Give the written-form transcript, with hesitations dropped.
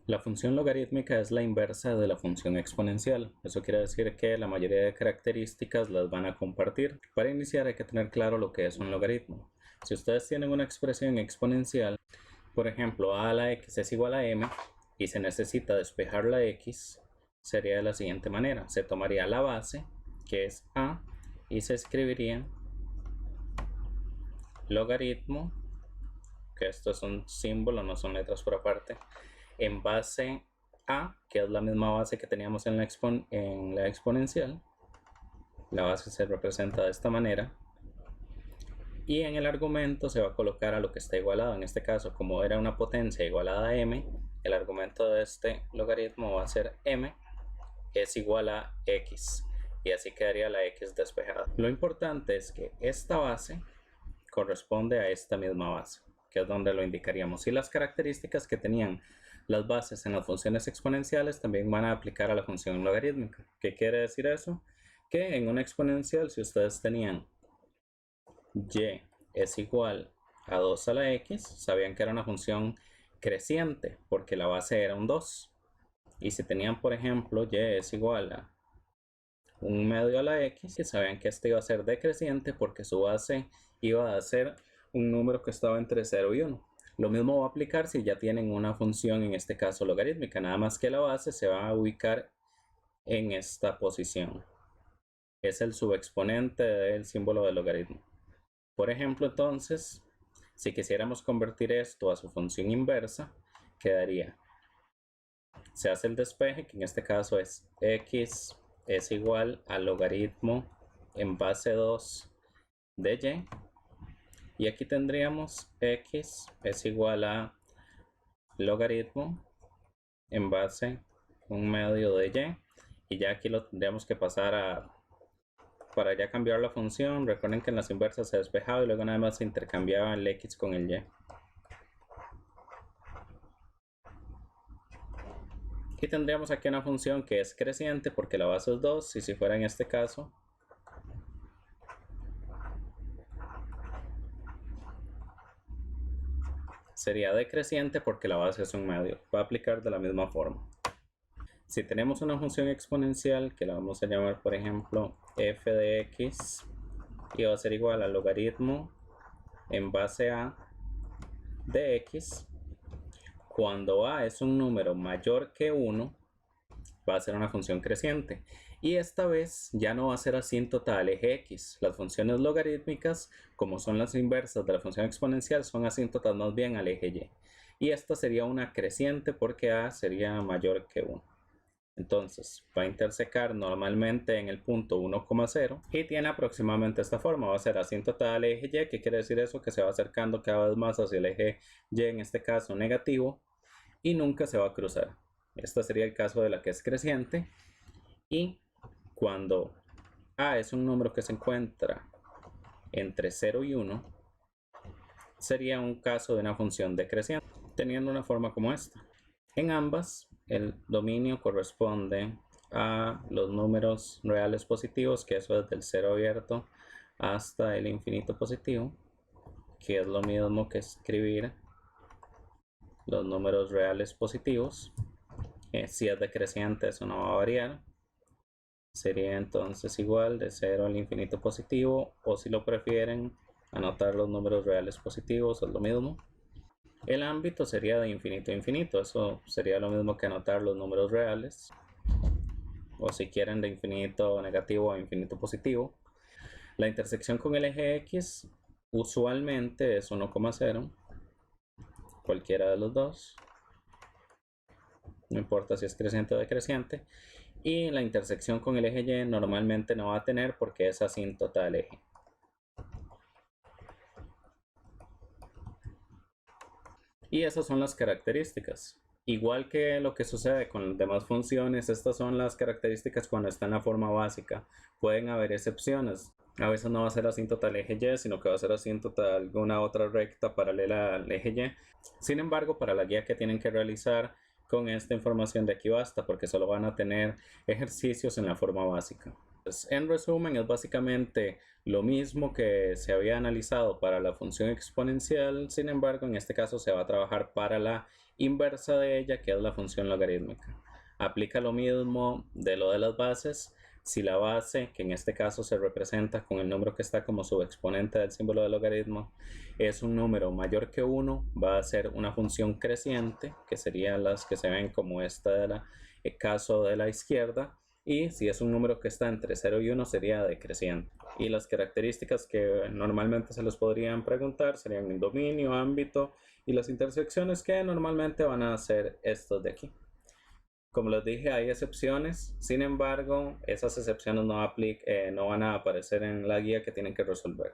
La función logarítmica es la inversa de la función exponencial. Eso quiere decir que la mayoría de características las van a compartir. Para iniciar hay que tener claro lo que es un logaritmo. Si ustedes tienen una expresión exponencial, por ejemplo, a a la x es igual a m y se necesita despejar la x, sería de la siguiente manera. Se tomaría la base, que es a, y se escribiría logaritmo, que esto es un símbolo, no son letras por aparte, en base a, que es la misma base que teníamos en la exponencial. La base se representa de esta manera. Y en el argumento se va a colocar a lo que está igualado. En este caso, como era una potencia igualada a m, el argumento de este logaritmo va a ser m es igual a x. Y así quedaría la x despejada. Lo importante es que esta base corresponde a esta misma base, que es donde lo indicaríamos. Y las características que tenían las bases en las funciones exponenciales también van a aplicar a la función logarítmica. ¿Qué quiere decir eso? Que en una exponencial, si ustedes tenían y es igual a 2 a la x, sabían que era una función creciente porque la base era un 2. Y si tenían, por ejemplo, y es igual a 1/2 a la x, que sabían que este iba a ser decreciente porque su base iba a ser un número que estaba entre 0 y 1. Lo mismo va a aplicar si ya tienen una función, en este caso logarítmica, nada más que la base se va a ubicar en esta posición. Es el subexponente del símbolo del logaritmo. Por ejemplo, entonces, si quisiéramos convertir esto a su función inversa, quedaría, se hace el despeje, que en este caso es x es igual al logaritmo en base 2 de y aquí tendríamos x es igual a logaritmo en base 1/2 de y ya aquí lo tendríamos que pasar a, para ya cambiar la función. Recuerden que en las inversas se despejaba y luego nada más se intercambiaba el x con el y. Y tendríamos aquí una función que es creciente porque la base es 2, y si fuera en este caso, sería decreciente porque la base es 1/2. Va a aplicar de la misma forma. Si tenemos una función exponencial que la vamos a llamar, por ejemplo, f de x, y va a ser igual al logaritmo en base a de x, cuando a es un número mayor que 1, va a ser una función creciente. Y esta vez ya no va a ser asíntota al eje x. Las funciones logarítmicas, como son las inversas de la función exponencial, son asíntotas más bien al eje y. Y esta sería una creciente porque a sería mayor que 1. Entonces va a intersecar normalmente en el punto 1,0 y tiene aproximadamente esta forma. Va a ser asíntota al eje y. ¿Qué quiere decir eso? Que se va acercando cada vez más hacia el eje y, en este caso negativo, y nunca se va a cruzar. Este sería el caso de la que es creciente. Y cuando a es un número que se encuentra entre 0 y 1, sería un caso de una función decreciente, teniendo una forma como esta. En ambas, el dominio corresponde a los números reales positivos, que eso es del 0 abierto hasta el infinito positivo, que es lo mismo que escribir los números reales positivos. Si es decreciente, eso no va a variar. Sería entonces igual de 0 al infinito positivo, o si lo prefieren, anotar los números reales positivos, es lo mismo. El ámbito sería de infinito a infinito, eso sería lo mismo que anotar los números reales, o si quieren de infinito negativo a infinito positivo. La intersección con el eje x usualmente es 1,0, cualquiera de los dos, no importa si es creciente o decreciente. Y la intersección con el eje y normalmente no va a tener porque es asíntota al eje. Y esas son las características. Igual que lo que sucede con las demás funciones, estas son las características cuando está en la forma básica. Pueden haber excepciones. A veces no va a ser asíntota al eje y, sino que va a ser asíntota a alguna otra recta paralela al eje y. Sin embargo, para la guía que tienen que realizar, con esta información de aquí basta, porque solo van a tener ejercicios en la forma básica. Pues, en resumen, es básicamente lo mismo que se había analizado para la función exponencial. Sin embargo, en este caso se va a trabajar para la inversa de ella, que es la función logarítmica. Aplica lo mismo de lo de las bases. Si la base, que en este caso se representa con el número que está como subexponente del símbolo del logaritmo, es un número mayor que 1, va a ser una función creciente, que serían las que se ven como esta del caso de la izquierda, y si es un número que está entre 0 y 1 sería decreciente. Y las características que normalmente se les podrían preguntar serían el dominio, ámbito y las intersecciones, que normalmente van a ser estos de aquí. Como les dije, hay excepciones, sin embargo, esas excepciones no van a aparecer en la guía que tienen que resolver.